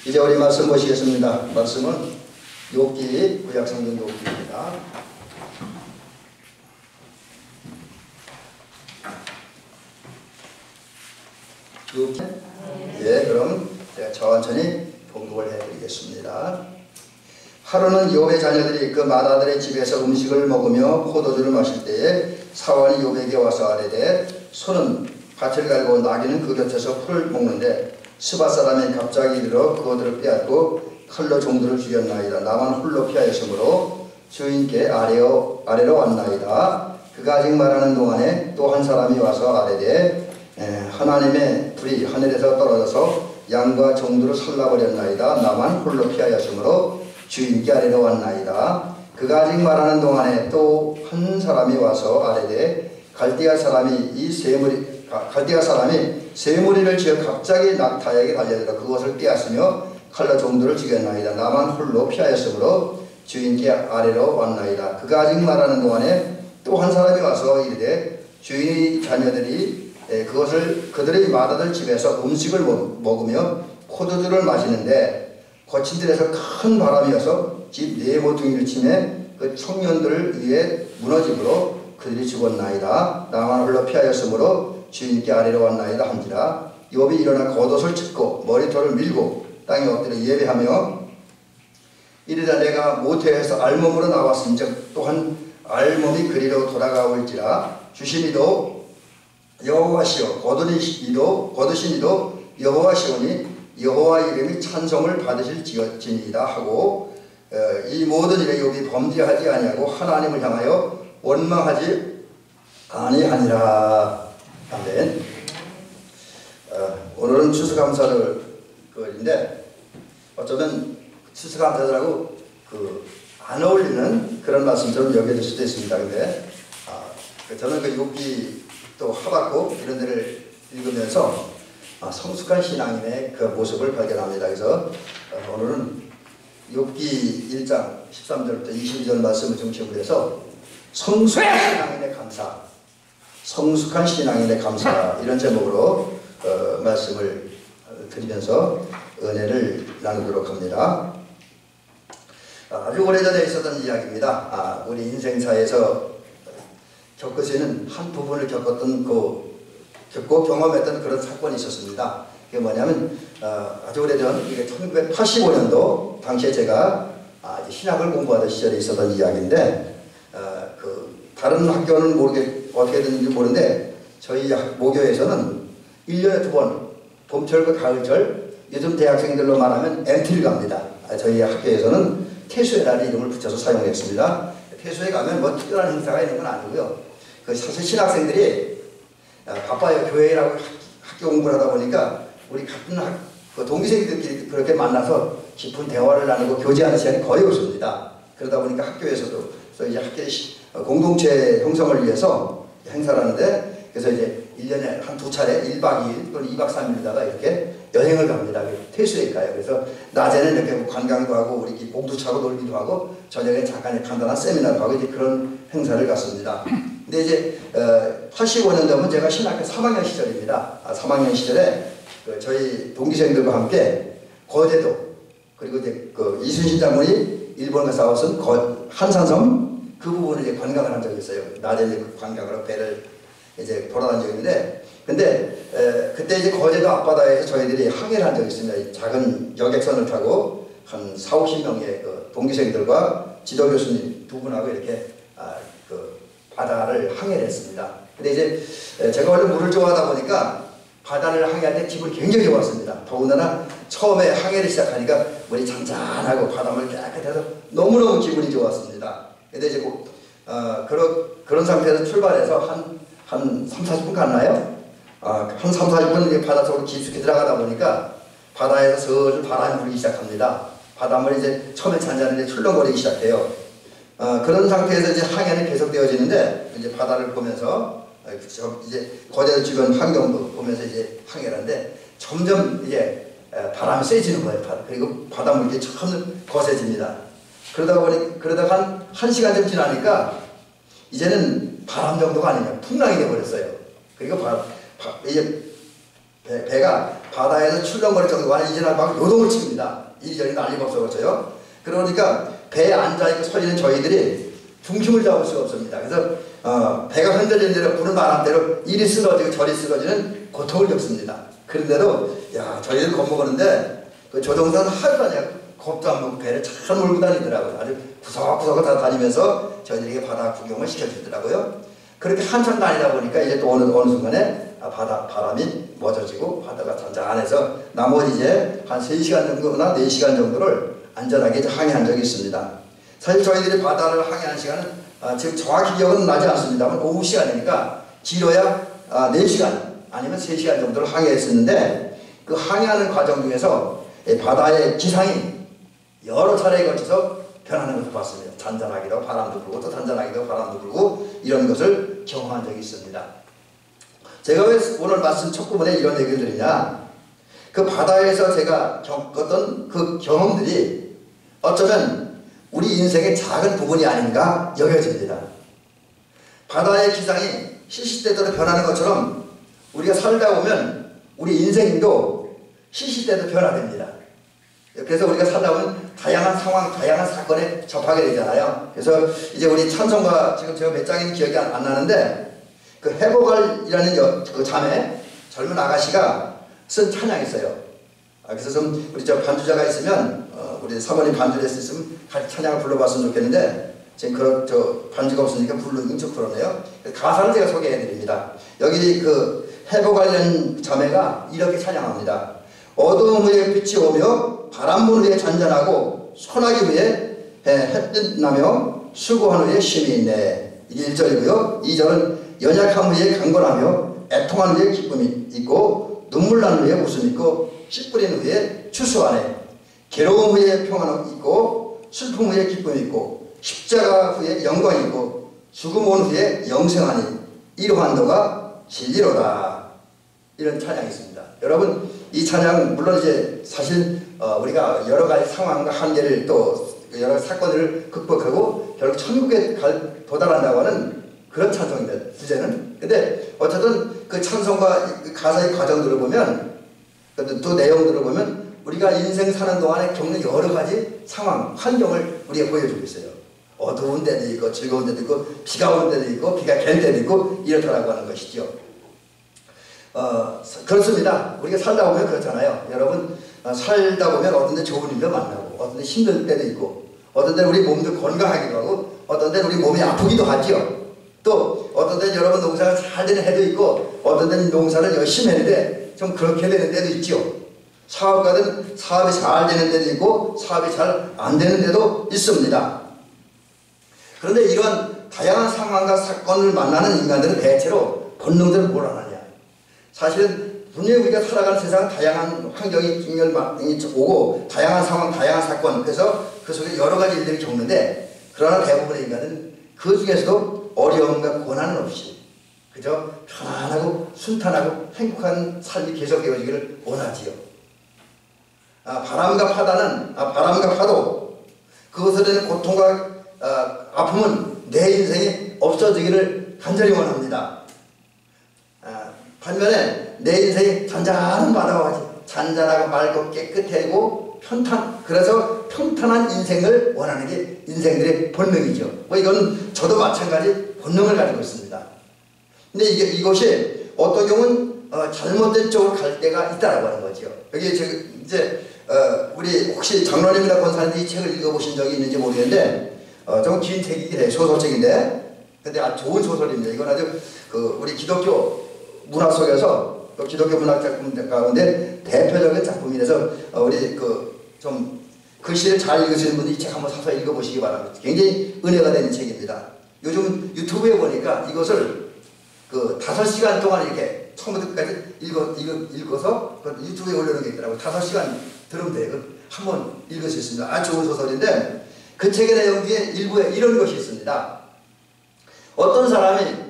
이제 우리 말씀 보시겠습니다. 말씀은 욥기, 구약성경 욥기입니다. 예, 그럼 제가 천천히 봉독을 해드리겠습니다. 하루는 욥의 자녀들이 그 맏아들의 집에서 음식을 먹으며 포도주를 마실 때에 사환이 욥에게 와서 아뢰되 소는 밭을 갈고 나귀는 그 곁에서 풀을 먹는데 스바 사람이 갑자기 들어 그것들을 빼앗고 칼로 종들을 죽였나이다. 나만 홀로 피하였으므로 주인께 아래로 왔나이다. 그가 아직 말하는 동안에 또 한 사람이 와서 아뢰되 하나님의 불이 하늘에서 떨어져서 양과 종들을 살라버렸나이다. 나만 홀로 피하였으므로 주인께 아래로 왔나이다. 그가 아직 말하는 동안에 또 한 사람이 와서 아뢰되 갈대아 사람이 세 무리를 지어 갑자기 낙타에게 달려들어 그것을 빼앗으며 칼로 종들을 죽였나이다. 나만 홀로 피하였으므로 주인께 아래로 왔나이다. 그가 아직 말하는 동안에 또 한 사람이 와서 이르되 주인의 자녀들이 그들의 맏아들 집에서 음식을 먹으며 포도주를 마시는데 거친 들에서 큰 바람이어서 집 네 모퉁이를 치매 그 청년들을 위해 무너짐으로 그들이 죽었나이다. 나만 홀로 피하였으므로 주인께 아래로 왔나이다 한지라. 욥이 일어나 겉옷을 찢고 머리털을 밀고 땅에 엎드려 예배하며 이르다 내가 모태에서 알몸으로 나왔은즉 또한 알몸이 그리로 돌아가올지라. 주시니도 여호와시오 거두시니도 여호와시오니 여호와 이름이 찬송을 받으실지니이다 하고 이 모든 일에 욥이 범죄하지 아니하고 하나님을 향하여 원망하지 아니하니라. 아멘. 오늘은 추수감사를 그인데 어쩌면 추수감사들하고 안 어울리는 그런 말씀처럼 여겨질 수도 있습니다. 근데 저는 그 욥기 또 하박국 이런 데를 읽으면서 성숙한 신앙인의 그 모습을 발견합니다. 그래서 오늘은 욥기 1장 13절부터 22절 말씀을 중심으로 해서 성숙한 신앙인의 감사, 성숙한 신앙인의 감사 이런 제목으로 말씀을 드리면서 은혜를 나누도록 합니다. 아주 오래전에 있었던 이야기입니다. 우리 인생사에서 겪을 수 있는 한 부분을 겪고 경험했던 그런 사건이 있었습니다. 그게 뭐냐면 아주 오래전 이게 1985년도 당시에 제가 신학을 공부하던 시절에 있었던 이야기인데 다른 학교는 어떻게 됐는지 모르는데 저희 모교에서는 1년에 2번 봄철과 가을철 요즘 대학생들로 말하면 MT를 갑니다. 저희 학교에서는 태수회라는 이름을 붙여서 사용했습니다. 태수회 가면 뭐 특별한 행사가 있는 건 아니고요. 사실 신학생들이 바빠요. 교회라고 학교 공부를 하다 보니까 우리 같은 동기생들끼리 그렇게 만나서 깊은 대화를 나누고 교제하는 시간이 거의 없습니다. 그러다 보니까 학교에서도 이제 학교의 공동체 형성을 위해서 행사를 하는데 그래서 이제 1년에 한 2차례 1박 2일 또는 2박 3일다가 이렇게 여행을 갑니다. 퇴수에 가요. 그래서 낮에는 이렇게 관광도 하고 우리 봉투차고 놀기도 하고 저녁에 잠깐 간단한 세미나를 하고 이제 그런 행사를 갔습니다. 근데 이제 85년도면 제가 신학교 3학년 시절입니다. 3학년 시절에 저희 동기생들과 함께 거제도 그리고 이제 이순신 장군이 일본과 싸웠던 한산섬 그 부분을 이제 관광을 한 적이 있어요. 낮에 이제 관광으로 배를 이제 돌아다닌 적이 있는데 근데 그때 이제 거제도 앞바다에서 저희들이 항해를 한 적이 있습니다. 작은 여객선을 타고 한 40-50명의 동기생들과 지도 교수님 두 분하고 이렇게 바다를 항해를 했습니다. 근데 이제 제가 원래 물을 좋아하다 보니까 바다를 항해할 때 기분이 굉장히 좋았습니다. 더군다나 처음에 항해를 시작하니까 물이 잔잔하고 바닷물 깨끗해서 너무너무 기분이 좋았습니다. 근데 이제 그런 상태에서 출발해서 한 3-40분 갔나요? 한 3-40분 이제 바다 속으로 깊숙이 들어가다 보니까 바다에서 슬슬 바람이 불기 시작합니다. 바닷물이 이제 처음에 잔잔한데 출렁거리기 시작해요. 그런 상태에서 이제 항해는 계속되어지는데 이제 바다를 보면서 이제 거제도 주변 환경도 보면서 이제 항해를 하는데 점점 이제 바람이 세지는 거예요. 그리고 바닷물이 점점 거세집니다. 그러다가 한 시간쯤 지나니까 이제는 바람 정도가 아니면 풍랑이 되어버렸어요. 그리고 이제 배가 바다에서 출렁거릴 정도가 아니라 이제는 막 요동을 칩니다. 이리저리 난리가 없어져요. 그러니까 배에 앉아있고 서 있는 저희들이 중심을 잡을 수가 없습니다. 그래서 배가 흔들리는 대로 부는 바람대로 이리 쓰러지고 저리 쓰러지는 고통을 겪습니다. 그런데도 야 저희들 겁먹었는데 그 조종사는 하루도 아니야 겁도 안 먹고 배를 잘 몰고 다니더라고요. 아주 구석구석을 다 다니면서 저희들에게 바다 구경을 시켜주더라고요. 그렇게 한참 다니다 보니까 이제 또 어느 순간에 바람이 멎어지고 바다가 잔잔해서 나머지 이제 한 3시간 정도나 4시간 정도를 안전하게 항해한 적이 있습니다. 사실 저희들이 바다를 항해한 시간은 지금 정확히 기억은 나지 않습니다만 오후 시간이니까 길어야 4시간 아니면 3시간 정도를 항해했었는데 그 항해하는 과정 중에서 바다의 기상이 여러 차례에 걸쳐서 변하는 것을 봤습니다. 잔잔하기도 하고 바람도 불고 또 잔잔하기도 하고 바람도 불고 이런 것을 경험한 적이 있습니다. 제가 왜 오늘 말씀 첫 부분에 이런 얘기를 드리냐, 그 바다에서 제가 겪었던 그 경험들이 어쩌면 우리 인생의 작은 부분이 아닌가 여겨집니다. 바다의 기상이 시시때때로 변하는 것처럼 우리가 살다 보면 우리 인생도 시시때때로 변화됩니다. 그래서 우리가 살다 보면 다양한 상황, 다양한 사건에 접하게 되잖아요. 그래서 이제 우리 찬송가 지금 제가 몇 장인지 기억이 안 나는데 그 해보갈이라는 그 자매 젊은 아가씨가 쓴 찬양이 있어요. 그래서 좀 우리 저 반주자가 있으면 우리 사모님 반주를 했으면 같이 찬양을 불러봤으면 좋겠는데 지금 반주가 없으니까 부르긴 좀 그러네요. 가사를 제가 소개해드립니다. 여기 그 해보갈이라는 자매가 이렇게 찬양합니다. 어두움 후에 빛이 오며 바람 부는 후에 잔잔하고 소나기 후에 햇빛 나며 수고한 후에 쉼이 있네. 이게 1절이고요. 2절은 연약함 후에 강건하며 애통한 후에 기쁨이 있고 눈물 난 후에 웃음이 있고 씨 뿌린 후에 추수하네. 괴로움 후에 평안이 있고 슬픔 후에 기쁨이 있고 십자가 후에 영광이 있고 죽음 온 후에 영생하니 이러한 너가 진리로다. 이런 찬양이 있습니다. 여러분 이 찬양 물론 이제 사실 우리가 여러 가지 상황과 한계를 또 여러 사건을 극복하고 결국 천국에 도달한다고 하는 그런 찬송입니다. 주제는. 근데 어쨌든 그 찬송과 가사의 과정들을 보면 또 내용들을 보면 우리가 인생 사는 동안에 겪는 여러 가지 상황, 환경을 우리가 보여주고 있어요. 어두운 데도 있고 즐거운 데도 있고 비가 오는 데도 있고 비가 갤 때도 있고 이렇다라고 하는 것이죠. 그렇습니다. 우리가 살다 보면 그렇잖아요. 여러분 살다 보면 어떤 데 좋은 일도 만나고 어떤 데 힘들 때도 있고 어떤 데 우리 몸도 건강하기도 하고 어떤 데 우리 몸이 아프기도 하죠. 또 어떤 데 여러분 농사가 잘 되는 해도 있고 어떤 데는 농사를 열심히 했는데 좀 그렇게 되는 데도 있죠. 사업가든 사업이 잘 되는 데도 있고 사업이 잘 안 되는 데도 있습니다. 그런데 이런 다양한 상황과 사건을 만나는 인간들은 대체로 본능대로 뭘 하느냐. 사실은 분명히 우리가 살아가는 세상은 다양한 환경이 오고 다양한 상황, 다양한 사건, 그래서 그 속에 여러 가지 일들이 겪는데 그러나 대부분의 인간은 그 중에서도 어려움과 고난은 없이 그저 편안하고 순탄하고 행복한 삶이 계속되어지기를 원하지요. 바람과 파도 그것으로 인한 고통과 아픔은 내 인생이 없어지기를 간절히 원합니다. 반면에 내 인생이 잔잔한 바다와 같이 잔잔하고 맑고 깨끗하고 그래서 평탄한 인생을 원하는 게 인생들의 본능이죠. 이건 저도 마찬가지 본능을 가지고 있습니다. 근데 이것이 어떤 경우는 잘못된 쪽으로 갈 때가 있다라고 하는 거죠. 여기 이제 우리 혹시 장로님이나 권사님들이 이 책을 읽어보신 적이 있는지 모르겠는데 좀 긴 책이긴 해요. 소설책인데 근데 아주 좋은 소설입니다. 이건 아주 우리 기독교 문화 속에서 기독교 문학 작품 가운데 대표적인 작품이라서 우리 좀 글씨를 잘 읽으시는 분들이 이 책 한번 사서 읽어보시기 바랍니다. 굉장히 은혜가 되는 책입니다. 요즘 유튜브에 보니까 이것을 5시간 동안 이렇게 처음부터 끝까지 읽어서 유튜브에 올려놓은 게 있더라고요. 5시간 들으면 돼요. 한번 읽을 수 있습니다. 아주 좋은 소설인데 그 책의 내용 중에 일부에 이런 것이 있습니다. 어떤 사람이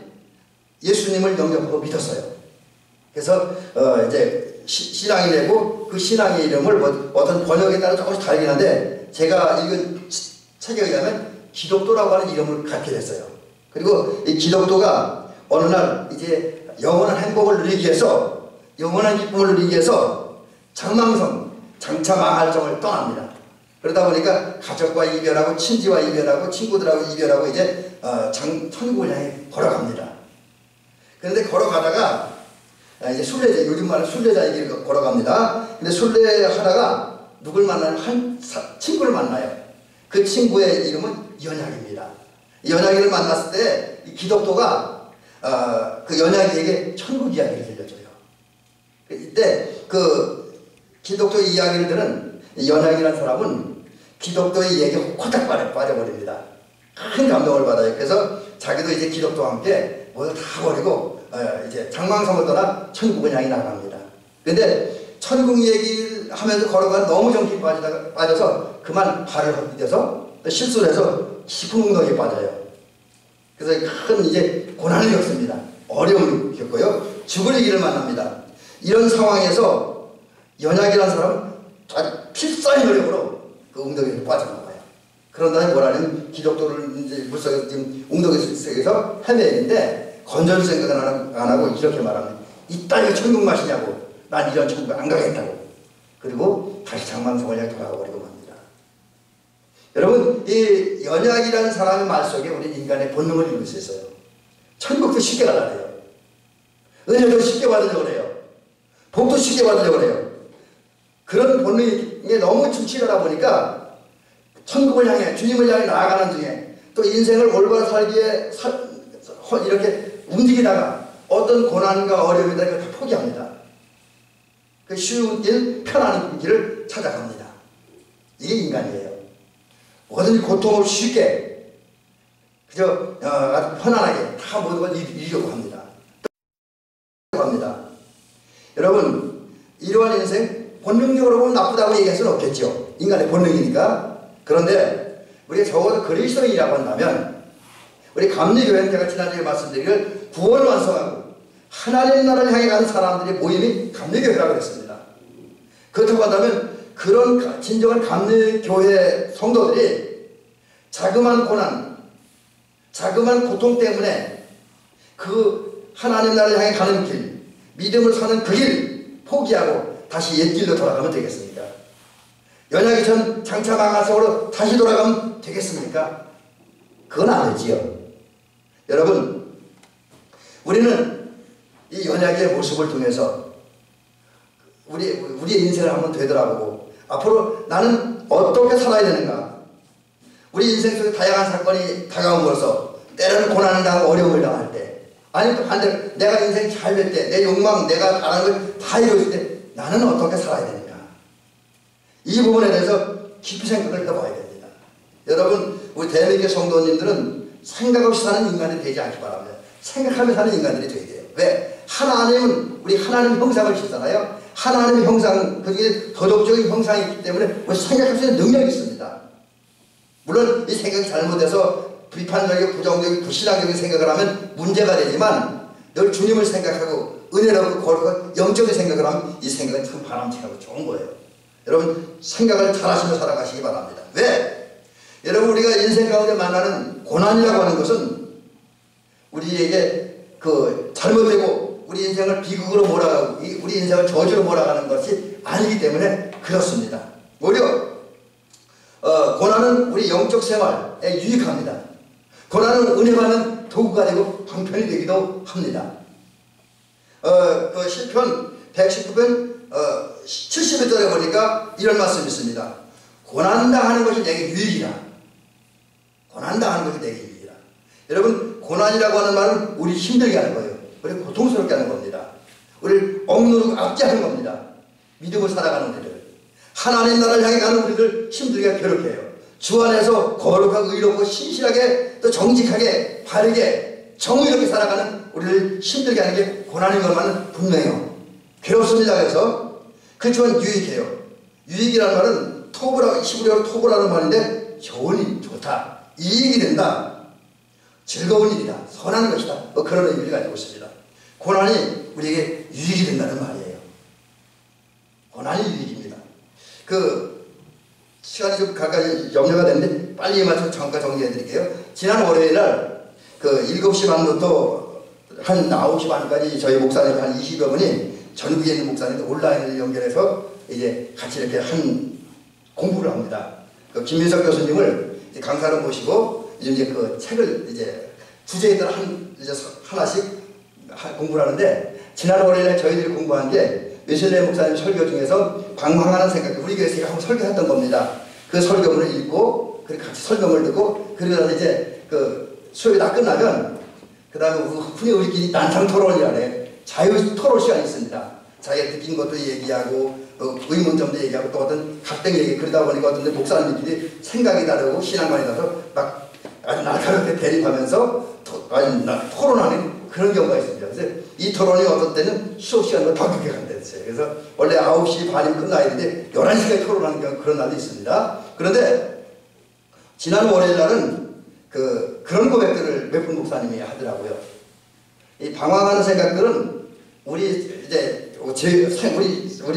예수님을 영접하고 믿었어요. 그래서 이제 신앙이 되고 그 신앙의 이름을 어떤 번역에 따라 조금씩 다르긴 한데 제가 읽은 책에 의하면 기독교라고 하는 이름을 갖게 됐어요. 그리고 이 기독교가 어느 날 이제 영원한 행복을 누리기 위해서 영원한 기쁨을 누리기 위해서 장망성, 장차 망할 정을 떠납니다. 그러다 보니까 가족과 이별하고 친지와 이별하고 친구들하고 이별하고 이제 천국을 향해 걸어갑니다. 그런데 걸어가다가 이제 순례자, 요즘 말은 순례자의 길을 걸어갑니다. 근데 순례하다가 누굴 만나요? 한 친구를 만나요. 그 친구의 이름은 연약입니다. 연약이를 만났을 때 이 기독도가 그 연약이에게 천국 이야기를 들려줘요. 이때 그 기독교 이야기를 들은 연약이라는 사람은 기독교의 이야기에 호딱 빠져버립니다. 큰 감동을 받아요. 그래서 자기도 이제 기독교와 함께 모두 다 버리고 이제 장망성을 떠나 천국을 향해 나갑니다. 근데 천국 얘기를 하면서 걸어가 너무 정신이 빠져서 그만 발을 헛디뎌서 실수를 해서 깊은 웅덩이에 빠져요. 그래서 큰 이제 고난을 겪습니다. 어려움을 겪고요. 죽을 길을 만납니다. 이런 상황에서 연약이라는 사람은 아주 필사의 노력으로 그 웅덩이에 빠져나와요. 그런 다음에 뭐라면 기독교를 이제 물속에서 지금 웅덩이 속에서 헤매는데 건져줄 생각은 안 하고 이렇게 말합니다. 이따위가 천국 맛이냐고. 난 이런 천국 안 가겠다고. 그리고 다시 장망성을 향해 돌아가 버리고 맙니다. 여러분, 이 연약이라는 사람의 말 속에 우리 인간의 본능을 이룰 수 있어요. 천국도 쉽게 가려고 해요. 은혜도 쉽게 받으려고 해요. 복도 쉽게 받으려고 해요. 그런 본능에 너무 충실하다 보니까 천국을 향해, 주님을 향해 나아가는 중에 또 인생을 올바로 살기에 이렇게 움직이다가 어떤 고난과 어려움이다 다 포기합니다. 그 쉬운 길, 편안한 길을 찾아갑니다. 이게 인간이에요. 뭐든지 고통 없이 쉽게 그저 아주 편안하게 다 모든 걸 이루려고 합니다. 여러분, 이러한 인생 본능적으로 보면 나쁘다고 얘기할 수는 없겠죠. 인간의 본능이니까. 그런데 우리가 적어도 그리스도인이라고 한다면 우리 감리교회는 제가 지난주에 말씀드린 구원을 완성하고 하나님 나라를 향해 가는 사람들의 모임이 감리교회라고 그랬습니다. 그렇다고 한다면 그런 진정한 감리교회 성도들이 자그마한 고난, 자그마한 고통 때문에 그 하나님 나라를 향해 가는 길, 믿음을 사는 그 길 포기하고 다시 옛길로 돌아가면 되겠습니까? 연약이 전 장차 망하성으로 다시 돌아가면 되겠습니까? 그건 안 되지요. 여러분, 우리는 이 연약의 모습을 통해서 우리의 인생을 한번 되돌아보고 앞으로 나는 어떻게 살아야 되는가? 우리 인생 속에 다양한 사건이 다가옴으로써 때로는 고난을 당하고 어려움을 당할 때, 아니 또 반대로 내가 인생 잘 될 때, 내 욕망, 내가 바라는 걸 다 이루어질 때 나는 어떻게 살아야 되는가? 이 부분에 대해서 깊이 생각을 해봐야 됩니다. 여러분, 우리 대한민국 성도님들은 생각 없이 사는 인간이 되지 않기 바랍니다. 생각하며 사는 인간들이 되어야 돼요. 왜? 하나님은 우리 하나님 형상을 짓잖아요. 하나님의 형상, 그중에 도덕적인 형상이 있기 때문에 우리 생각할 수 있는 능력이 있습니다. 물론 이 생각이 잘못해서 비판적이고 부정적이고 불신앙적인 생각을 하면 문제가 되지만 늘 주님을 생각하고 은혜로 거룩한 영적인 생각을 하면 이 생각은 참 바람직하고 좋은 거예요. 여러분, 생각을 잘하시며 살아가시기 바랍니다. 왜? 여러분, 우리가 인생 가운데 만나는 고난이라고 하는 것은 우리에게 그 잘못되고 우리 인생을 비극으로 몰아가고 우리 인생을 저주로 몰아가는 것이 아니기 때문에 그렇습니다. 오히려 고난은 우리 영적 생활에 유익합니다. 고난은 은혜 받는 도구가 되고 방편이 되기도 합니다. 그 시편 119편 70절에 보니까 이런 말씀이 있습니다. 고난당하는 것이 내게 유익이라. 고난당하는 것이 내게 유익이라. 여러분, 고난이라고 하는 말은 우리 힘들게 하는 거예요. 우리 고통스럽게 하는 겁니다. 우리를 억누르고 압제하는 겁니다. 믿음을 살아가는 우리를, 하나님 나라를 향해 가는 우리를 힘들게 괴롭혀요. 주 안에서 거룩하고 의롭고 신실하게 또 정직하게 바르게 정의롭게 살아가는 우리를 힘들게 하는 게 고난인 것만은 분명해요. 괴롭습니다. 그래서 그렇지만 유익해요. 유익이라는 말은 토브라, 히브리어로 토브라는 말인데 좋은 일, 좋다, 이익이 된다, 즐거운 일이다, 선한 것이다, 뭐 그런 의미를 가지고 있습니다. 고난이 우리에게 유익이 된다는 말이에요. 고난이 유익입니다. 시간이 좀 가까이 염려가 되는데 빨리 맞춰서 잠깐 정리해 드릴게요. 지난 월요일날 7시 반부터 한 9시 반까지 저희 목사님 한 20여 분이 전국에 있는 목사님들 온라인을 연결해서 이제 같이 이렇게 한 공부를 합니다. 그 김민석 교수님을 이제 강사로 모시고 이제 그 책을 이제 주제에 따라 하나씩 공부를 하는데, 지난 월요일에 저희들이 공부한 게 웨슬레 목사님 설교 중에서 방황하는 생각, 우리 교회에서 한번 설교했던 겁니다. 그 설교문을 읽고 그리고 같이 설교문을 듣고, 그리고 나서 이제 그 수업이 다 끝나면 그 다음에 흔히 우리끼리 난상 토론이라네, 자유 토론 시간이 있습니다. 자기가 느낀 것도 얘기하고 의문점도 얘기하고 또 어떤 각종 얘기, 그러다 보니까 어떤 목사님들끼리 생각이 다르고 신앙관이 다르고 막 아주 날카롭게 대립하면서 아주 토론하는 그런 경우가 있습니다. 그래서 이 토론이 어떤 때는 수업 시간보다 더 늦게 간댔어요. 그래서 원래 9시 반이면 끝나야 되는데 11시까지 토론하는 경우, 그런 날도 있습니다. 그런데 지난 월요일 날은 그런 고백들을 몇 분 목사님이 하더라고요. 이 방황하는 생각들은 우리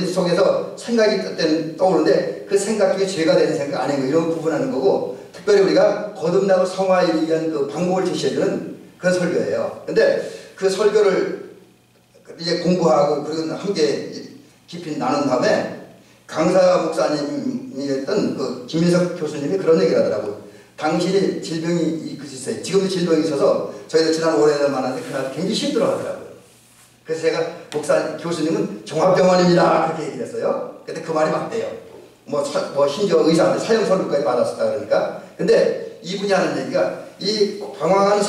속에서 생각이 떠오르는데 그 생각 중에 죄가 되는 생각 아닌 거, 이런 거 구분하는 거고, 특별히 우리가 거듭나고 성화에 이르기 위한 그 방법을 제시해주는 그런 설교예요. 근데 그 설교를 이제 공부하고 그리고 함께 깊이 나눈 다음에 강사 목사님이었던 그 김민석 교수님이 그런 얘기를 하더라고요. 당신이 질병이 있으세요. 지금도 질병이 있어서 저희들 지난 월요일에 만났는데 그날 굉장히 힘들어 하더라고요. 그래서 제가 교수님은 종합병원입니다, 그렇게 얘기를 했어요. 근데 그 말이 맞대요. 뭐 심지어 의사한테 사형 선고까지 받았었다 그러니까. 근데 이분이 하는 얘기가, 이 방황하는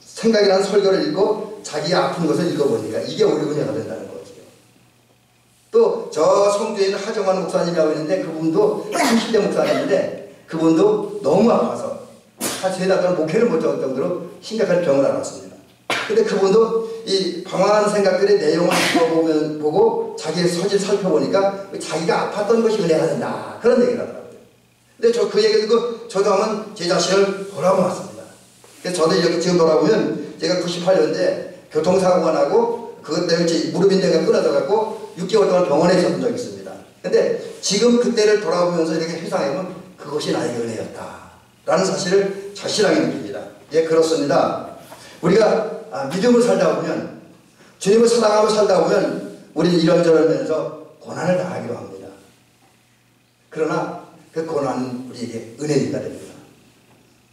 생각이라는 설교를 읽고 자기 아픈 것을 읽어보니까 이게 오리분야가 된다는 거죠. 또 저 성주에 있는 하정환 목사님이라고 있는데, 그분도 30대 목사님인데 그분도 너무 아파서 한 3달 동안 목회를 못할 정도로 심각한 병을 앓았습니다. 근데 그분도 이 방황하는 생각들의 내용을 보고 자기의 서질 살펴보니까 자기가 아팠던 것이 은혜가 된다, 그런 얘기를 하더라고요. 근데 그 얘기 듣고 저도 한번 제 자신을 돌아보았습니다. 그래서 저도 이렇게 지금 돌아보면 제가 98년대 교통사고가 나고 그것 때문에 무릎인대가 끊어져갖고 6개월 동안 병원에 있었던 적이 있습니다. 근데 지금 그때를 돌아보면서 이렇게 회상해보면 그것이 나에게 은혜였다 라는 사실을 자신하게 느낍니다. 예, 그렇습니다. 우리가 믿음을 살다 보면, 주님을 사랑하고 살다 보면 우리는 이런저런 면에서 고난을 당하기도 합니다. 그러나 그 고난은 우리에게 은혜가 됩니다.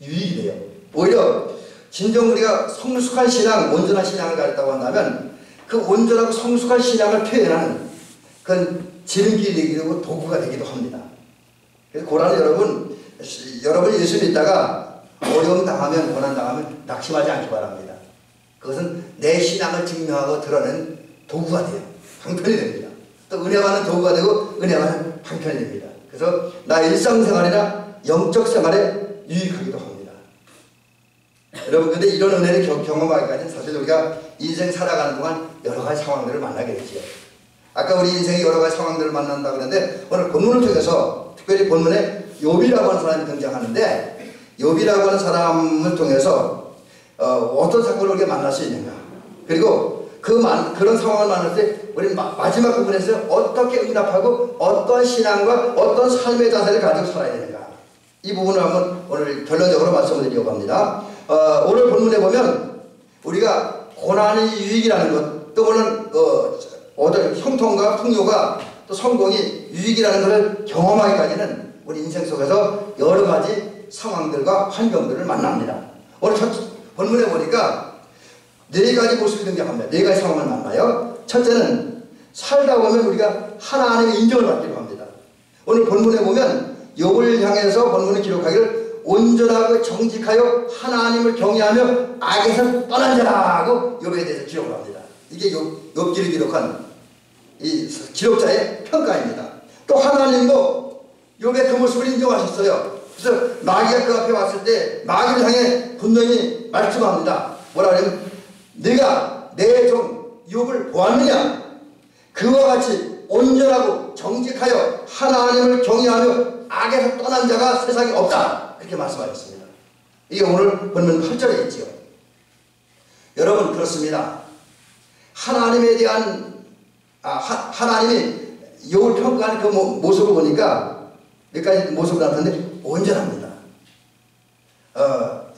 유익이 돼요. 오히려 진정 우리가 성숙한 신앙, 온전한 신앙을 가졌다고 한다면 그 온전하고 성숙한 신앙을 표현하는 그런 지름길이 되기도 하고 도구가 되기도 합니다. 그래서 고난은 여러분이 예수 믿다가 어려움 당하면, 고난 당하면 낙심하지 않기 바랍니다. 그것은 내 신앙을 증명하고 드러낸 도구가 돼요. 방편이 됩니다. 또 은혜와는 도구가 되고 은혜와는 방편이 됩니다. 그래서 나 일상생활이나 영적 생활에 유익하기도 합니다. 여러분, 근데 이런 은혜를 경험하기까지는 사실 우리가 인생 살아가는 동안 여러 가지 상황들을 만나게 되죠. 아까 우리 인생이 여러 가지 상황들을 만난다고 했는데, 오늘 본문을 통해서 특별히 본문에 욥이라고 하는 사람이 등장하는데, 욥이라고 하는 사람을 통해서 어떤 사건을 우리가 만날 수 있는가, 그리고 그런 상황을 만날 때 우리는 마지막 부분에서 어떻게 응답하고 어떤 신앙과 어떤 삶의 자세를 가지고 살아야 되는가, 이 부분을 한번 오늘 결론적으로 말씀을 드리려고 합니다. 오늘 본문에 보면 우리가 고난이 유익이라는 것, 또 오늘 형통과 풍요가 또 성공이 유익이라는 것을 경험하기까지는 우리 인생 속에서 여러 가지 상황들과 환경들을 만납니다. 오늘 첫 본문에 보니까 4가지 모습이 등장합니다. 4가지 상황을 만나요. 첫째는 살다 보면 우리가 하나님의 인정을 받기로 합니다. 오늘 본문에 보면 욥을 향해서 본문에 기록하기를 온전하고 정직하여 하나님을 경외하며 악에서 떠난 자라고 욥에 대해서 기록을 합니다. 이게 욥기를 기록한 이 기록자의 평가입니다. 또 하나님도 욥의 그 모습을 인정하셨어요. 그래서 마귀가 그 앞에 왔을 때 마귀를 향해 분명히 말씀합니다. 뭐라 그러면, 네가 내 종 욥을 보았느냐? 그와 같이 온전하고 정직하여 하나님을 경외하며 악에서 떠난 자가 세상에 없다, 그렇게 말씀하셨습니다. 이게 오늘 본문 8절에 있지요. 여러분, 그렇습니다. 하나님에 대한 하나님이 욥을 평가하는 그 모습을 보니까 몇 가지 모습을 나타내는데, 온전합니다.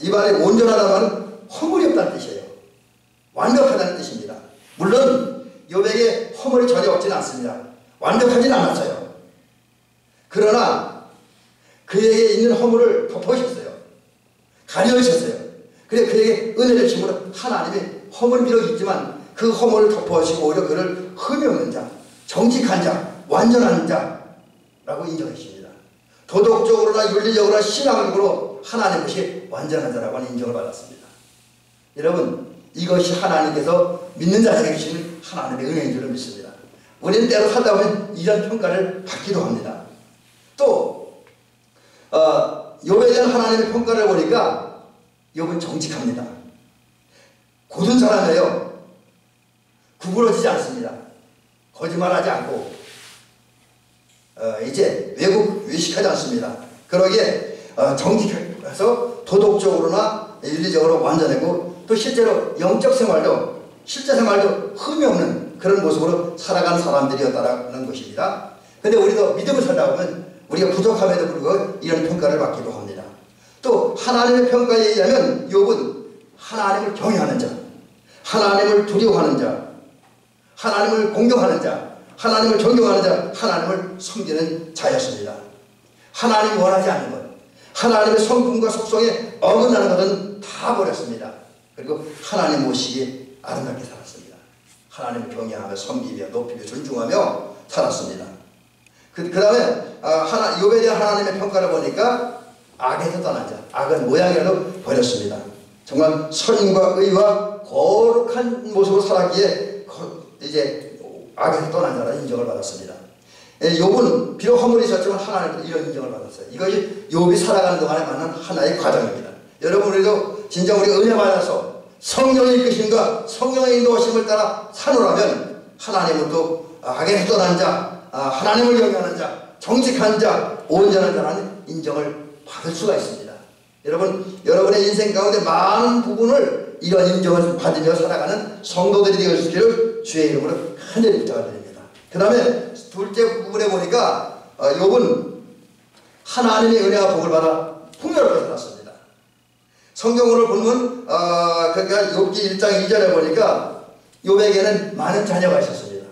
이 말에 온전하다는 말은 허물이 없다는 뜻이에요. 완벽하다는 뜻입니다. 물론 욥에게 허물이 전혀 없지는 않습니다. 완벽하진 않았어요. 그러나 그에게 있는 허물을 덮으셨어요. 가려주셨어요. 그래 그에게 은혜를 주심으로 하나님이 허물이 비록 있지만 그 허물을 덮어주시고 오히려 그를 흠이 없는 자, 정직한 자, 완전한 자라고 인정해 주십니다. 도덕적으로나 윤리적으로나 신앙적으로 하나님 것이 완전한 자라고 하는 인정을 받았습니다. 여러분, 이것이 하나님께서 믿는 자에게 주시는 하나님의 은혜인 줄을 믿습니다. 우리는 때로 살다 보면 이런 평가를 받기도 합니다. 또 욥에 대한 하나님의 평가를 보니까 욥은 정직합니다. 고든 사람이에요. 구부러지지 않습니다. 거짓말하지 않고 이제 외식하지 않습니다. 그러기에 정직해서 도덕적으로나 윤리적으로 완전하고 또 실제로 영적 생활도 실제 생활도 흠이 없는 그런 모습으로 살아가는 사람들이었다는 것입니다. 근데 우리도 믿음을 살다 보면 우리가 부족함에도 불구하고 이런 평가를 받기도 합니다. 또 하나님의 평가에 의하면 욥은 하나님을 경외하는 자, 하나님을 두려워하는 자, 하나님을 공경하는 자, 하나님을 존경하는 자, 하나님을 섬기는 자였습니다. 하나님이 원하지 않는 것, 하나님의 성품과 속성에 어긋나는 것은 다 버렸습니다. 그리고 하나님 모시기에 아름답게 살았습니다. 하나님을 경외하며 섬기며 높이며 존중하며 살았습니다. 그 다음에 욥에 대한 하나님의 평가를 보니까 악에서 떠난 자, 악은 모양이라도 버렸습니다. 정말 선과 의와 거룩한 모습으로 살았기에 이제 악에서 떠난 자라는 인정을 받았습니다. 욥은 비록 허물이 있었지만 하나님께서 이런 인정을 받았어요. 이것이 욥이 살아가는 동안에 만난 하나의 과정입니다. 여러분, 우리도 진짜 우리가 은혜 받아서 성령의 이끄심과 성령의 인도하심을 따라 사노라면 하나님은 또 악에서 떠난 자, 하나님을 경외하는 자, 정직한 자, 온전한 자라는 인정을 받을 수가 있습니다. 여러분, 여러분의 인생 가운데 많은 부분을 이런 인정을 받으며 살아가는 성도들이 되어주시기를 주의 이름으로 간절히 부탁드립니다. 그 다음에 둘째 부분에 보니까 욥은 하나님의 은혜와 복을 받아 풍요롭게 살았습니다. 성경으로 보면 그러니까 욥기 1장 2절에 보니까 욥에게는 많은 자녀가 있었습니다.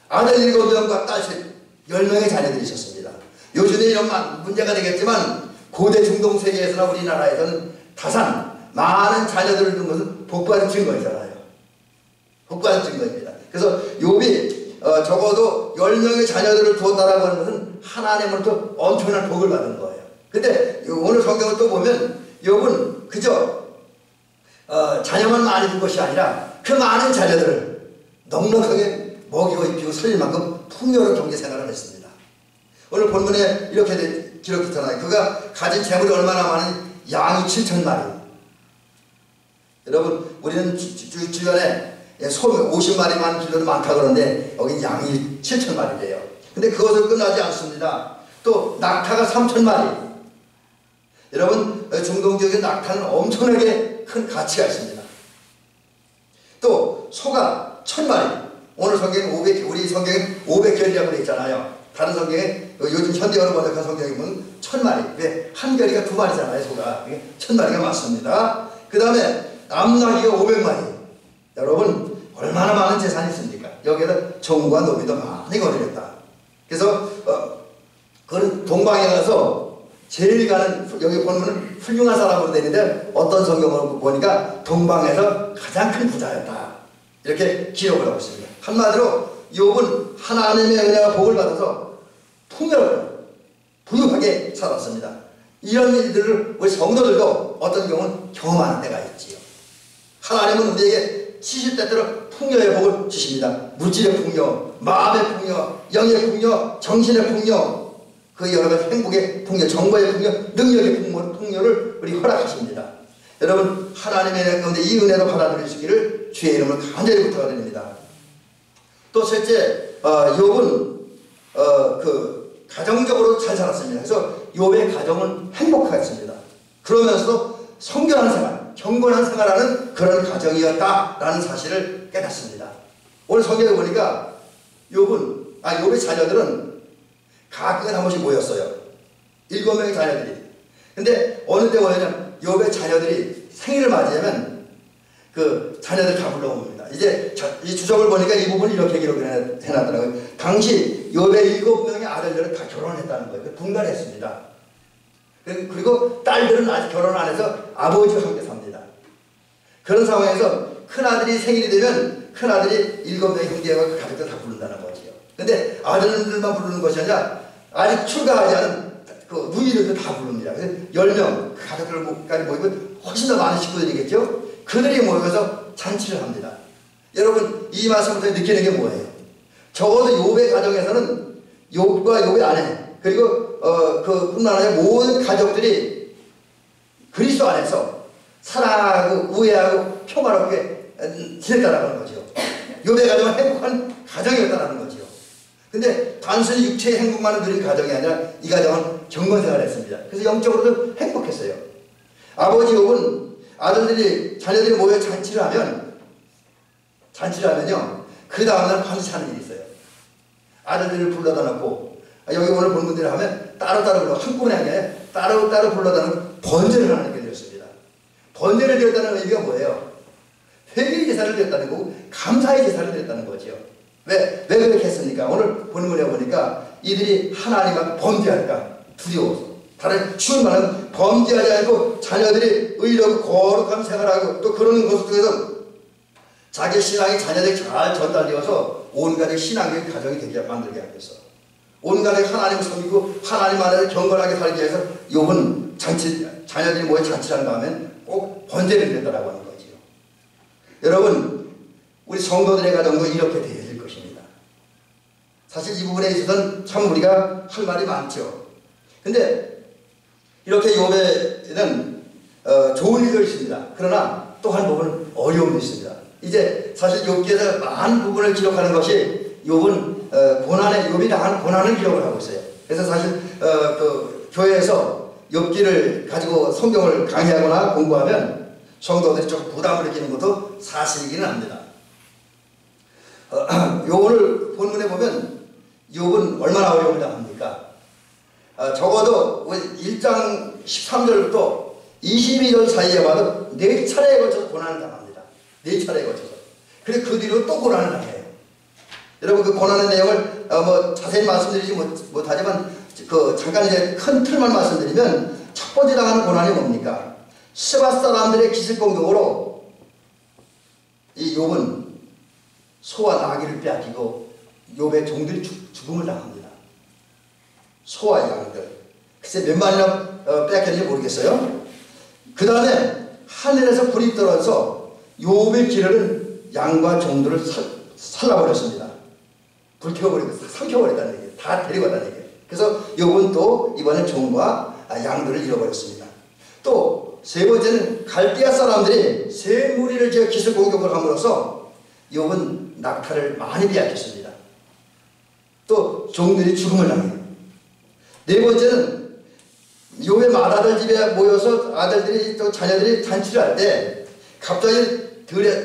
아들 7명과 딸 10명의 자녀들이 있었습니다. 요즘에 이런 문제가 되겠지만 고대 중동 세계에서나 우리나라에서는 다산 많은 자녀들을 둔 것은 복받은 증거이잖아요. 복받은 증거입니다. 그래서 욥이 적어도 10명의 자녀들을 두었다라고 하는 것은 하나님으로부터 엄청난 복을 받은 거예요. 근데 오늘 성경을 또 보면 욥은 그저 자녀만 많이 둔 것이 아니라 그 많은 자녀들을 넉넉하게 먹이고 입히고 살릴 만큼 풍요로운 경제 생활을 했습니다. 오늘 본문에 이렇게 기록했잖아요. 그가 가진 재물이 얼마나 많은 양이 7,000마리. 여러분, 우리는 주변에 소 50마리만 길러도 많다 그러는데 여기 양이 7,000마리래요. 근데 그것을 끝나지 않습니다. 또 낙타가 3,000마리. 여러분, 중동 지역의 낙타는 엄청나게 큰 가치가 있습니다. 또 소가 1,000마리. 오늘 성경은 500, 우리 성경은 500결이라고 되어 있잖아요. 다른 성경에 요즘 현대어로 번역한 성경에 보면 1,000마리. 왜? 한 결이가 2마리잖아요, 소가. 1,000마리가 맞습니다. 그 다음에 암나귀가 500마리. 여러분, 얼마나 많은 재산이 있습니까? 여기에다 정과 노비도 많이 거느렸다. 그래서 그는 동방에 가서 제일 가는, 여기 보면 훌륭한 사람으로 되는데 어떤 성경을 보니까 동방에서 가장 큰 부자였다. 이렇게 기록을 하고 있습니다. 한마디로 욥은 하나님의 은혜와 복을 받아서 풍요롭게 부유하게 살았습니다. 이런 일들을 우리 성도들도 어떤 경우는 경험하는 때가 있지요. 하나님은 우리에게 70대 때로 풍요의 복을 주십니다. 물질의 풍요, 마음의 풍요, 영의 풍요, 정신의 풍요, 그 여러 가지 행복의 풍요, 정보의 풍요, 능력의 풍요를 우리 허락하십니다. 여러분, 하나님의 은혜 가운데 이 은혜로 받아들이시기를 주의 이름으로 간절히 부탁드립니다. 또 셋째, 욥은 그 가정적으로 잘 살았습니다. 그래서 욥의 가정은 행복했습니다. 그러면서도 성결한 생활, 경건한 생활하는 그런 가정이었다라는 사실을 깨닫습니다. 오늘 성경에 보니까 욥의 자녀들은 가끔은 한 번씩 모였어요. 7명의 자녀들이. 근데 어느 때 모였냐면 욥의 자녀들이 생일을 맞이하면 그 자녀들 다 불러옵니다. 이제 이 주석을 보니까 이 부분을 이렇게 기록을 해놨더라고요. 당시 욥의 7명의 아들들은 다 결혼했다는 거예요. 분간했습니다. 그리고 딸들은 아직 결혼 안 해서 아버지와 함께 삽니다. 그런 상황에서 큰아들이 생일이 되면 큰아들이 7명의 형제와 그 가족들 다 부른다는 거지요. 근데 아들들만 부르는 것이 아니라 아직 출가하지 않은 그 누이들도 다 부릅니다. 그래서 10명 그 가족들까지 모이고 훨씬 더 많은 식구들이겠죠. 그들이 모여서 잔치를 합니다. 여러분 이 말씀부터 느끼는 게 뭐예요? 적어도 욥의 가정에서는 욥과 욥의 아내 그리고 그뿐만 아니라 모든 가족들이 그리스도 안에서 사랑하고 우애하고 평화롭게 지냈다는 거죠. 욥의 가정은 행복한 가정이었다는 거죠. 근데 단순히 육체의 행복만을 누린 가정이 아니라 이 가정은 경건생활을 했습니다. 그래서 영적으로도 행복했어요. 아버지 욥은 아들들이 자녀들이 모여 잔치를 하면요 그 다음날 반드시 하는 일이 있어요. 아들들을 불러다 놓고 여기 오늘 본 분들이 하면 따로따로 불러 한꺼번에 하는 게 아니라 따로따로 불러다 놓고 번제를 하는 게 되었습니다. 번제를 드렸다는 의미가 뭐예요? 회개의 제사를 드렸다는 거고 감사의 제사를 드렸다는 거죠. 왜 그렇게 했습니까? 오늘 본문에 보니까 이들이 하나님 앞에 범죄할까 두려워서 다른 쉬운 말은 범죄하지 않고 자녀들이 의롭고 거룩한 생활하고 또 그러는 것을 통해서 자기 신앙이 자녀들이 잘 전달되어서 온 가족의 신앙의 가정이 되게 만들게 하기 위해서 온 가족이 하나님을 섬기고 하나님 안에서 경건하게 살기 위해서 욥은 자녀들이 모여 잔치하는 다음에 꼭 번제를 드렸다라고 하는 거지요. 여러분 우리 성도들의 가정도 이렇게 되어야 될 것입니다. 사실 이 부분에 있어서는 참 우리가 할 말이 많죠. 근데 이렇게 욥에는 좋은 일도 있습니다. 그러나 또 한 부분은 어려움도 있습니다. 이제 사실 욥기에서 많은 부분을 기록하는 것이 욥은 욥이 당한 고난을 기록을 하고 있어요. 그래서 사실 그 교회에서 욥기를 가지고 성경을 강의하거나 공부하면 성도들이 조금 부담을 느끼는 것도 사실이기는 합니다. 오늘 본문에 보면 욥은 얼마나 어려움을 당합니까? 적어도 1장 13절부터 22절 사이에 봐도 4차례에 걸쳐서 고난을 당합니다. 4차례에 걸쳐서. 그리고 그 뒤로 또 고난을 당해요. 여러분 그 고난의 내용을 뭐 자세히 말씀드리지 못하지만 잠깐 이제 큰 틀만 말씀드리면 첫 번째 당하는 고난이 뭡니까? 스밧 사람들의 기습 공격으로 이 욥은 소와 나귀를 빼앗기고 욥의 종들이 죽음을 당합니다. 소와 양들. 글쎄 몇 마리나 빼앗겼는지 모르겠어요. 그 다음에 하늘에서 불이 떨어져서 욥의 길을 양과 종들을 살라버렸습니다. 불태워버리고 삼켜버렸다는 얘기예요. 다 데려갔다는 얘기예요. 그래서 욥은 또 이번에 종과 양들을 잃어버렸습니다. 또 세 번째는 갈대아 사람들이 세 무리를 지어 기습 공격을 함으로써 욥은 낙타를 많이 빼앗겼습니다. 또 종들이 죽음을 당해요. 네 번째는 욥의 맏아들 집에 모여서 아들들이 또 자녀들이 잔치를 할 때 갑자기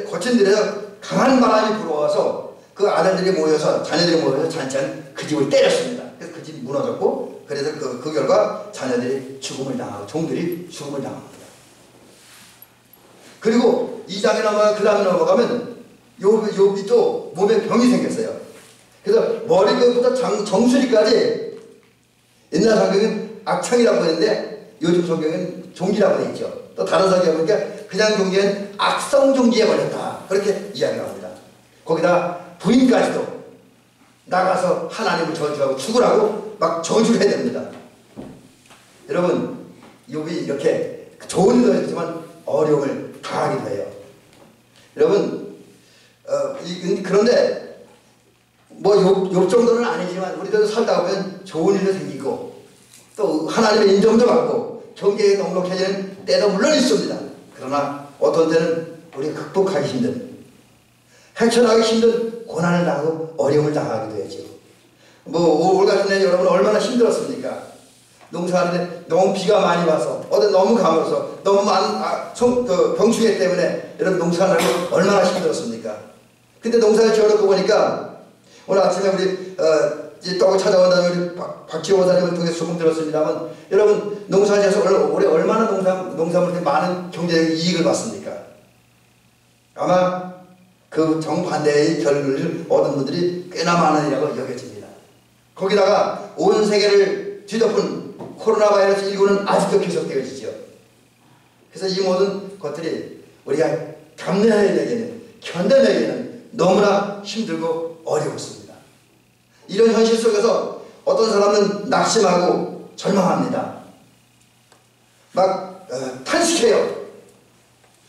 거친 들에서 강한 바람이 불어와서 그 아들들이 모여서 자녀들이 모여서 잔치하는 그 집을 때렸습니다. 그래서 그 집이 무너졌고 그래서 그 결과 자녀들이 죽음을 당하고 종들이 죽음을 당합니다. 그리고 2장에 그 다음에 넘어가면 욥이 또 몸에 병이 생겼어요. 그래서 머리부터 정수리까지 옛날 성경은 악창이라고 했는데 요즘 성경은 종기라고 되어 있죠. 또 다른 성경에 보니까 그냥 종기는 악성 종기에 걸렸다. 그렇게 이야기합니다. 거기다 부인까지도 나가서 하나님을 저주하고 죽으라고 막 저주를 해야 됩니다. 여러분 욥이 이렇게 좋은 일도 했지만 어려움을 당하기도 해요. 여러분 그런데 뭐 욥 정도는 아니지만 우리도 살다 보면 좋은 일도 생기고 또 하나님의 인정도 받고 경계에 넉넉해지는 때도 물론 있습니다. 그러나 어떤 때는 우리가 극복하기 힘든 헤쳐나가기 힘든 고난을 당하고 어려움을 당하기도 하죠. 뭐 올 같은 해 여러분 얼마나 힘들었습니까? 농사하는데 너무 비가 많이 와서 어디 너무 가물어서 너무 많은 병충해 때문에 여러분 농사하느라고 얼마나 힘들었습니까? 근데 농사를 지어놓고 보니까 오늘 아침에 우리 떡을 찾아온 다음에 우리 박지호 원사님을 통해서 조금 들었습니다만 여러분 농사를 지어서 올해 얼마나 농사물에 많은 경제적 이익을 받습니까? 아마 그 정반대의 결과를 얻은 분들이 꽤나 많으리라고 여겨집니다. 거기다가 온 세계를 뒤덮은 코로나 바이러스 19는 아직도 계속되어지죠. 그래서 이 모든 것들이 우리가 감내해야 되겠는, 견뎌내기는 너무나 힘들고 어려웠습니다. 이런 현실 속에서 어떤 사람은 낙심하고 절망합니다. 막 탄식해요.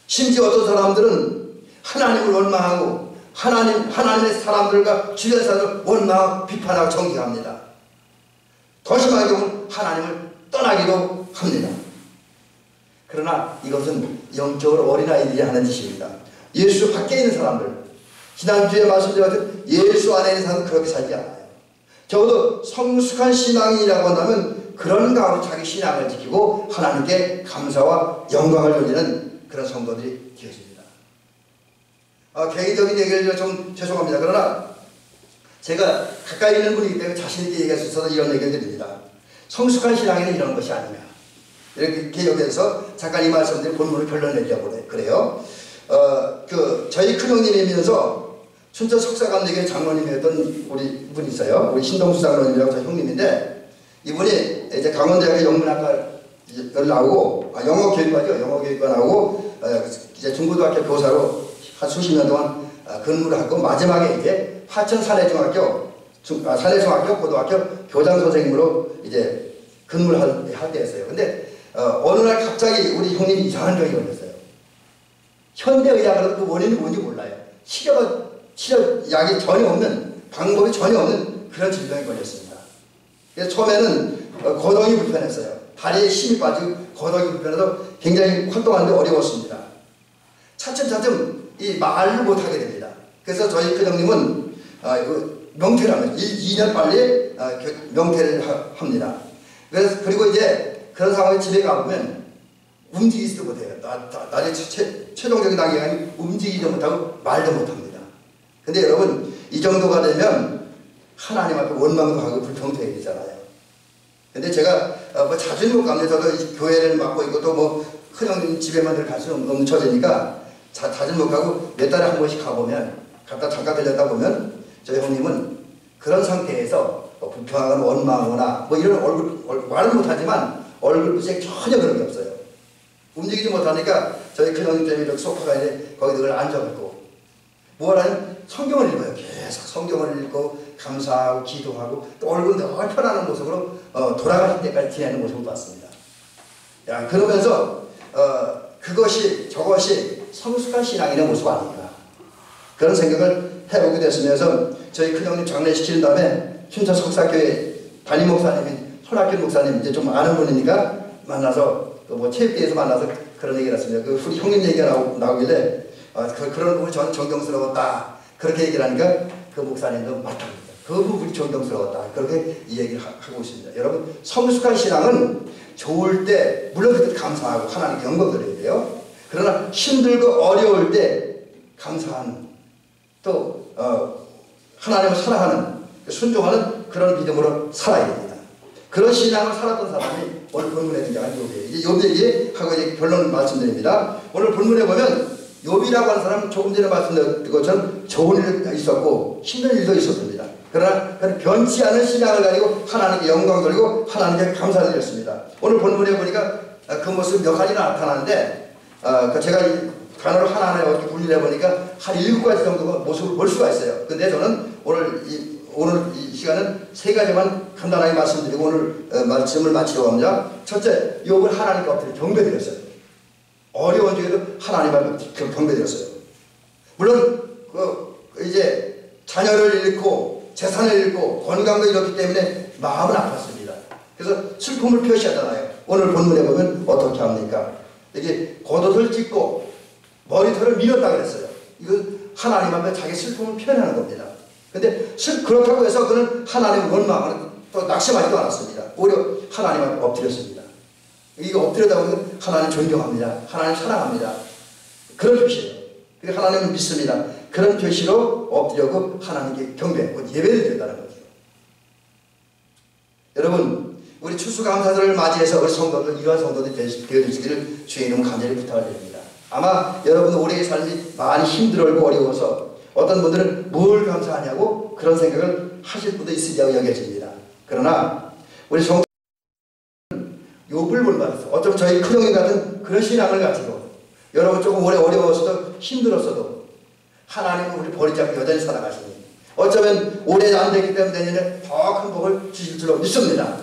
심지어 어떤 사람들은 하나님을 원망하고 하나님의 사람들과 주변 사람을 원망하고 비판하고 정죄합니다. 더 심한 경우는 하나님을 떠나기도 합니다. 그러나 이것은 영적으로 어린아이들이 하는 짓입니다. 예수 밖에 있는 사람들, 지난주에 말씀드렸듯 예수 안에 있는 사람은 그렇게 살지 않아요. 적어도 성숙한 신앙이라고 한다면 그런 가운데 자기 신앙을 지키고 하나님께 감사와 영광을 돌리는 그런 성도들이 되어집니다. 개인적인 얘기를 좀 죄송합니다. 그러나 제가 가까이 있는 분이기 때문에 자신있게 얘기할 수 있어서 이런 얘기를 드립니다. 성숙한 신앙에는 이런 것이 아니냐, 이렇게 여기서 잠깐 이 말씀드린 본문을 결론내려고 그래요. 저희 큰형님이면서 춘천 석사관대교회 장로님이었던 우리 분이 있어요. 우리 신동수 장로님이라고 저희 형님인데, 이분이 이제 강원대학의 영문학과를 나오고, 영어교육과죠. 영어교육과 나오고, 이제 중고등학교 교사로 한 수십 년 동안 근무를 하고, 마지막에 이제 화천 산해중학교, 산해중학교 고등학교 교장 선생님으로 이제 근무를 할 때였어요. 근데 어느 날 갑자기 우리 형님이 이상한 병이 걸렸어요. 현대의학으로도 그 원인이 뭔지 몰라요. 치료약이 전혀 없는, 방법이 전혀 없는 그런 질병이 걸렸습니다. 그래서 처음에는 거동이 불편했어요. 다리에 힘이 빠지고 거동이 불편해서 굉장히 활동하는데 어려웠습니다. 차츰차츰 이 말을 못하게 됩니다. 그래서 저희 큰형님은 명퇴를 합니다. 2년 빨리 명퇴를 합니다. 그리고 이제 그런 상황에 집에 가보면 움직이지도 못해요. 나중에 최종적인 단계가 움직이지도 못하고 말도 못합니다. 근데 여러분, 이 정도가 되면 하나님 앞에 원망도 하고 불평도 해야 되잖아요. 근데 제가 자주는 못 갑니다. 저도 교회를 맡고 있고 또 큰형님 집에만 늘 갈 수는 없는 처지니까 자주는 못 가고 몇 달에 한 번씩 가보면, 갔다 잠깐 들렸다 보면 저희 형님은 그런 상태에서 불평하거나 원망하거나 이런 말은 못하지만 얼굴빛에 전혀 그런 게 없어요. 움직이지 못하니까 저희 큰형님 때문에 이렇게 소파가 있는데 거기 늘 앉아갖고 뭘 하면 성경을 읽어요. 계속 성경을 읽고 감사하고 기도하고 또 얼굴 늘 편안한 모습으로 돌아가실 때까지 지내는 모습을 봤습니다. 그러면서 저것이 성숙한 신앙인의 모습 아닌가, 그런 생각을 해보게 됐으면서 저희 큰형님 장례시키는 다음에 춘천 석사교회 담임 목사님인 손학균 목사님, 이제 좀 아는 분이니까 만나서 체육대회에서 만나서 그런 얘기를 했습니다. 우리 형님 얘기가 나오길래 그런 부분이 저는 존경스러웠다, 그렇게 얘기를 하니까 그 목사님도 맞답니다. 그 부분이 존경스러웠다, 그렇게 이 얘기를 하고 있습니다. 여러분, 성숙한 신앙은 좋을 때 물론 그때 감사하고 하나님께 영광 드려야 돼요. 그러나 힘들고 어려울 때 감사하는, 또 하나님을 사랑하는, 순종하는 그런 믿음으로 살아야 됩니다. 그런 신앙을 살았던 사람이 오늘 본문에 등장한 욥이에요. 이제 욥 얘기하고 이제 결론을 말씀드립니다. 오늘 본문에 보면 욥이라고 하는 사람은 조금 전에 말씀드린 것처럼 좋은 일도 있었고 힘든 일도 있었습니다. 그러나 변치 않은 신앙을 가지고 하나님께 영광 돌리고 하나님께 감사드렸습니다. 오늘 본문에 보니까 그 모습 몇 가지나 나타나는데, 제가 단어를 하나하나 이렇게 분리해 보니까 한 7가지 정도가 모습을 볼 수가 있어요. 근데 저는 오늘 이 시간은 3가지만 간단하게 말씀드리고 오늘 말씀을 마치려고 합니다. 첫째, 욥을 하나님께 엎드려 경배드렸어요. 어려운 중에도 하나님 앞에 경배드렸어요. 물론 이제 자녀를 잃고 재산을 잃고 건강도 잃었기 때문에 마음은 아팠습니다. 그래서 슬픔을 표시하잖아요. 오늘 본문에 보면 어떻게 합니까? 이게 겉옷을 찢고 머리털을 밀었다 그랬어요. 이거 하나님 앞에 자기 슬픔을 표현하는 겁니다. 근데 그렇다고 해서 그는 하나님을 원망하는, 또 낙심하지도 않았습니다. 오히려 하나님 앞에 엎드렸습니다. 이거 엎드려다 보면 하나님 존경합니다. 하나님 사랑합니다. 그런 표시예요. 하나님을 믿습니다. 그런 표시로 엎드려고 하나님께 경배하고 예배를 드렸다는 거죠. 여러분, 우리 추수감사절을 맞이해서 우리 성도들, 이러한 성도들이 되어주시기를 주의 이름 간절히 부탁을 드립니다. 아마 여러분 올해의 삶이 많이 힘들고 어려워서 어떤 분들은 뭘 감사하냐고 그런 생각을 하실 분도 있으리라고 여겨집니다. 그러나 우리 성도는 욥을 본받아서 어쩌면 저희 큰형님 같은 그런 신앙을 가지고 여러분 조금 오래 어려웠어도 힘들었어도 하나님은 우리 버리지 않고 여전히 살아가시니 어쩌면 올해 안 되기 때문에 내년에 더 큰 복을 주실 줄로 믿습니다.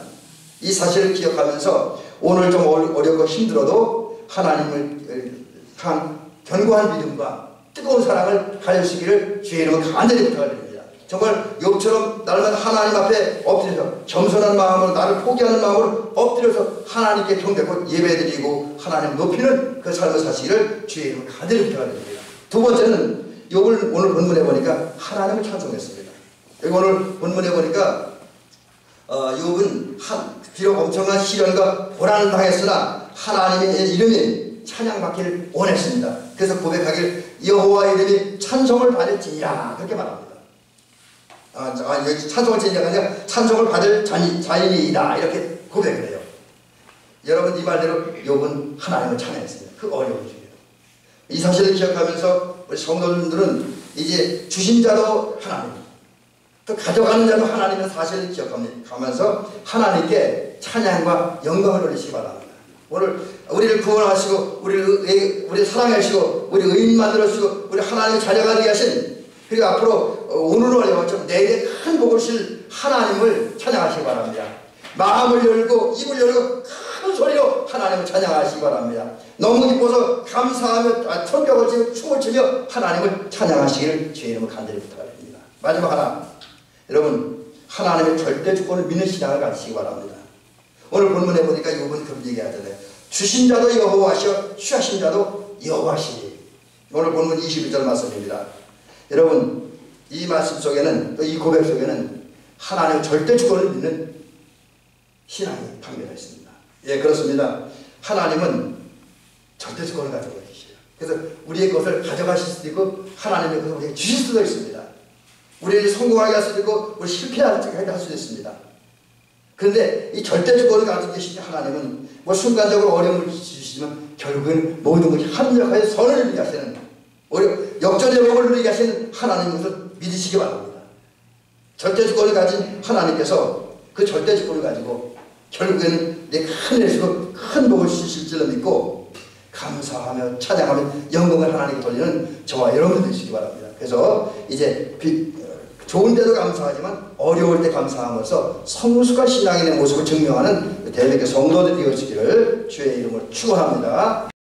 이 사실을 기억하면서 오늘 좀 어렵고 힘들어도 하나님을 향한 견고한 믿음과 뜨거운 사랑을 가지시기를 주의 이름으로 간절히 부탁드립니다. 정말 욥처럼 날마다 하나님 앞에 엎드려서 겸손한 마음으로 나를 포기하는 마음으로 엎드려서 하나님께 경배하고 예배드리고 하나님을 높이는 그 삶을 사시기를 주의 이름으로 간절히 부탁드립니다. 두 번째는 욥을 오늘 본문에 보니까 하나님을 찬송했습니다. 여기 오늘 본문에 보니까 욥은 비록 엄청난 시련과 고난을 당했으나 하나님의 이름이 찬양받기를 원했습니다. 그래서 고백하길 여호와의 이름이 찬송을 받을지니라 그렇게 말합니다. 여기 찬송을 지니라가 아니라 찬송을 받을 자인이다 이렇게 고백을 해요. 여러분 이 말대로 욥은 하나님을 찬양했습니다. 그 어려운 중에 이 사실을 기억하면서 우리 성도님들은 이제 주신 자도 하나님 또 가져가는 자도 하나님의 사실을 기억하면서 하나님께 찬양과 영광을 올리시기 바랍니다. 오늘 우리를 구원하시고 우리를 사랑하시고 우리 의인 만들어주시고 우리 하나님의 자녀가 되게 하신 그리고 앞으로 오늘 어려웠지만 내일에 큰 복을 주실 하나님을 찬양하시기 바랍니다. 마음을 열고 입을 열고 큰 소리로 하나님을 찬양하시기 바랍니다. 너무 기뻐서 감사하며 천벽을 치고 춤을 추며 하나님을 찬양하시기를 주의 이름으로 간절히 부탁드립니다. 마지막 하나, 여러분 하나님의 절대 주권을 믿는 신앙을 가지시기 바랍니다. 오늘 본문에 보니까 욥은 그런 얘기하잖아요. 주신 자도 여호와시오 취하신 자도 여호와시니. 오늘 본문 22절 말씀입니다. 여러분 이 말씀 속에는 또 이 고백 속에는 하나님의 절대 주권을 믿는 신앙이 담겨져 있습니다. 예, 그렇습니다. 하나님은 절대 주권을 가지고 계시죠. 그래서 우리의 것을 가져가실 수도 있고 하나님의 것을 우리에게 주실 수도 있습니다. 우리를 성공하게 할 수도 있고 우리 실패하게 할 수도 있습니다. 그런데 이 절대 주권을 가지고 계신 하나님은 뭐 순간적으로 어려움을 주시지만 결국은 모든 것이 합력하여 선을 이루게 하시는 역전의 복을 누리게 하시는 하나님의 것을 믿으시기 바랍니다. 절대 주권을 가진 하나님께서 그 절대 주권을 가지고 결국에는 내 큰 일이고 큰 복을 주실 줄로 믿고 감사하며 찬양하며 영광을 하나님께 돌리는 저와 여러분들 되시기 바랍니다. 그래서 이제 좋은 데도 감사하지만 어려울 때 감사함으로써 성숙한 신앙인의 모습을 증명하는 대백의 성도들이 되시기를 주의 이름으로 축원합니다.